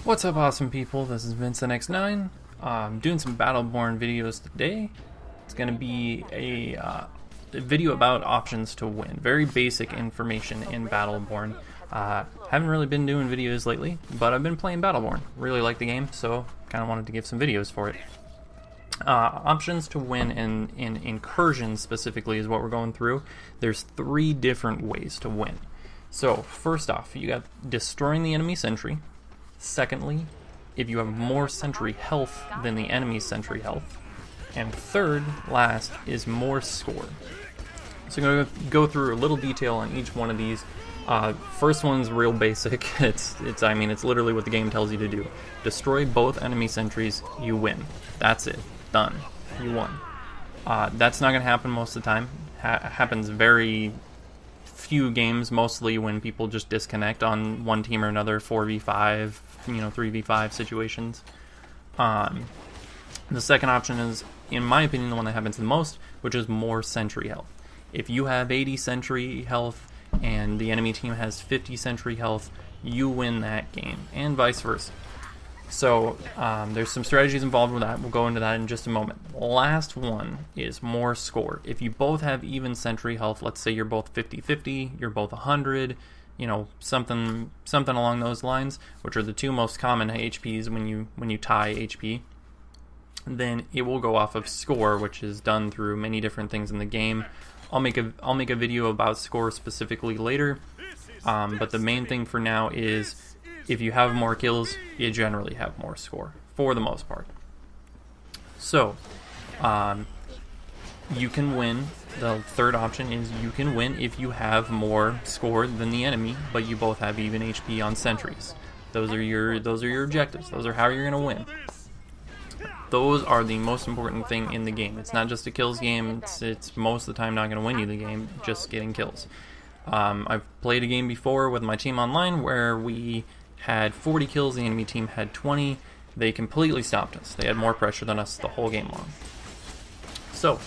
What's up, awesome people? This is VinceNX9. I'm doing some BattleBorn videos today. It's going to be a video about options to win. Very basic information in BattleBorn. Haven't really been doing videos lately, but I've been playing BattleBorn. Really like the game, so kind of wanted to give some videos for it. Options to win in Incursion specifically is what we're going through. There's 3 different ways to win. So first off, you got destroying the enemy sentry. Secondly, if you have more sentry health than the enemy's sentry health. And third, last, is more score. So I'm going to go through a little detail on each one of these. First one's real basic. It's literally what the game tells you to do. Destroy both enemy sentries, you win. That's it. Done. You won. That's not going to happen most of the time. Happens very few games, mostly when people just disconnect on one team or another, 4v5, 3v5 situations. The second option is, in my opinion, the one that happens the most, which is more sentry health. If you have 80 sentry health and the enemy team has 50 sentry health, you win that game, and vice versa. So there's some strategies involved with that. We'll go into that in just a moment. Last one is more score. If you both have even sentry health, let's say you're both 50-50, you're both 100, something along those lines, which are the 2 most common HPs when you tie HP, then it will go off of score, which is done through many different things in the game. I'll make a video about score specifically later, but the main thing for now is, if you have more kills, you generally have more score, for the most part. So, you can win. The third option is you can win if you have more score than the enemy, but you both have even HP on sentries. Those are your objectives. Those are how you're going to win. Those are the most important thing in the game. It's not just a kills game. It's most of the time not going to win you the game, just getting kills. I've played a game before with my team online where we had 40 kills, the enemy team had 20. They completely stopped us. They had more pressure than us the whole game long. So,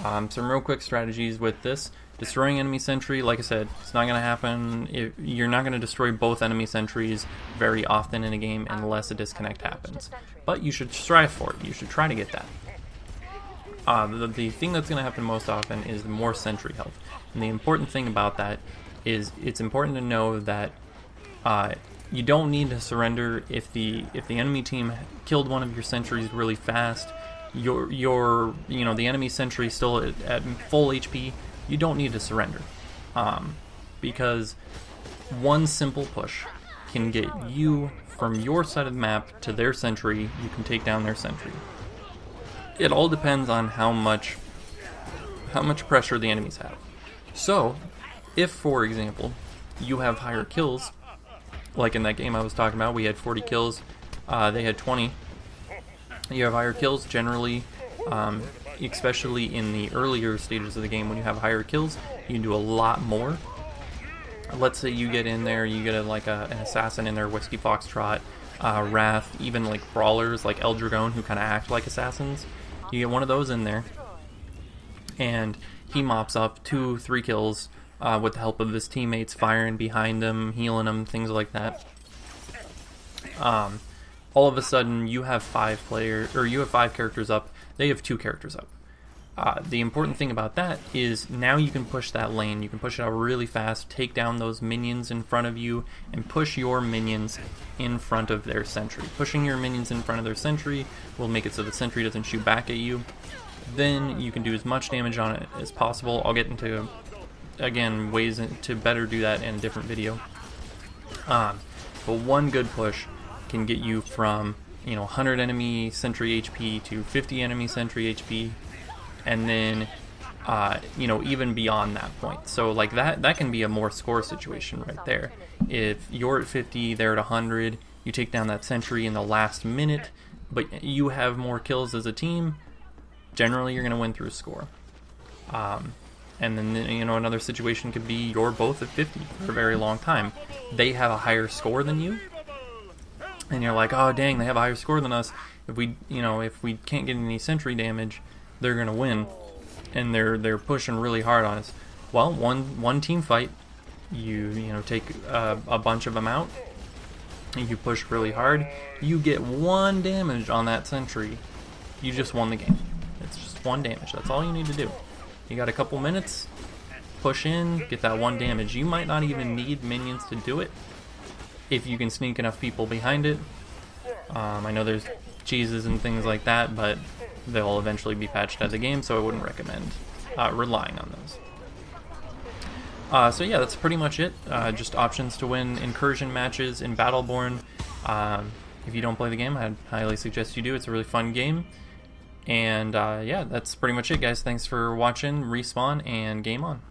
some real quick strategies with this. Destroying enemy sentry, like I said, it's not going to happen. You're not going to destroy both enemy sentries very often in a game unless a disconnect happens. But you should strive for it. You should try to get that. The thing that's going to happen most often is more sentry health. And the important thing about that is it's important to know that you don't need to surrender if the enemy team killed one of your sentries really fast. The enemy sentry still at full HP. You don't need to surrender, because one simple push can get you from your side of the map to their sentry. You can take down their sentry. It all depends on how much pressure the enemies have. So, if, for example, you have higher kills, like in that game I was talking about, we had 40 kills, they had 20. You have higher kills generally, especially in the earlier stages of the game. When you have higher kills, you can do a lot more. Let's say you get in there, you get an assassin in there, Whiskey Foxtrot, Wrath, even like brawlers like El Dragon who kind of act like assassins. You get one of those in there, and he mops up 2-3 kills with the help of his teammates firing behind him, healing him, things like that. All of a sudden, you have 5 characters up. They have 2 characters up. The important thing about that is now you can push that lane. You can push it out really fast, take down those minions in front of you, and push your minions in front of their sentry. Pushing your minions in front of their sentry will make it so the sentry doesn't shoot back at you. Then you can do as much damage on it as possible. I'll get into, again, ways to better do that in a different video. But one good push can get you from 100 enemy sentry HP to 50 enemy sentry HP, and then even beyond that point. So like that can be a more score situation right there. If you're at 50, they're at 100, you take down that sentry in the last minute, but you have more kills as a team, generally you're going to win through score. And then another situation could be you're both at 50 for a very long time. They have a higher score than you, and you're like, oh dang, they have a higher score than us. If we can't get any sentry damage, they're gonna win, and they're pushing really hard on us. Well, one team fight, you take a bunch of them out, and you push really hard, you get 1 damage on that sentry, you just won the game. It's just 1 damage. That's all you need to do. You got a couple minutes, push in, get that 1 damage. You might not even need minions to do it if you can sneak enough people behind it. I know there's cheeses and things like that, but they'll eventually be patched as a game, so I wouldn't recommend relying on those. So yeah, that's pretty much it. Just options to win Incursion matches in Battleborn. If you don't play the game, I'd highly suggest you do. It's a really fun game. And yeah, that's pretty much it, guys. Thanks for watching. Respawn and game on.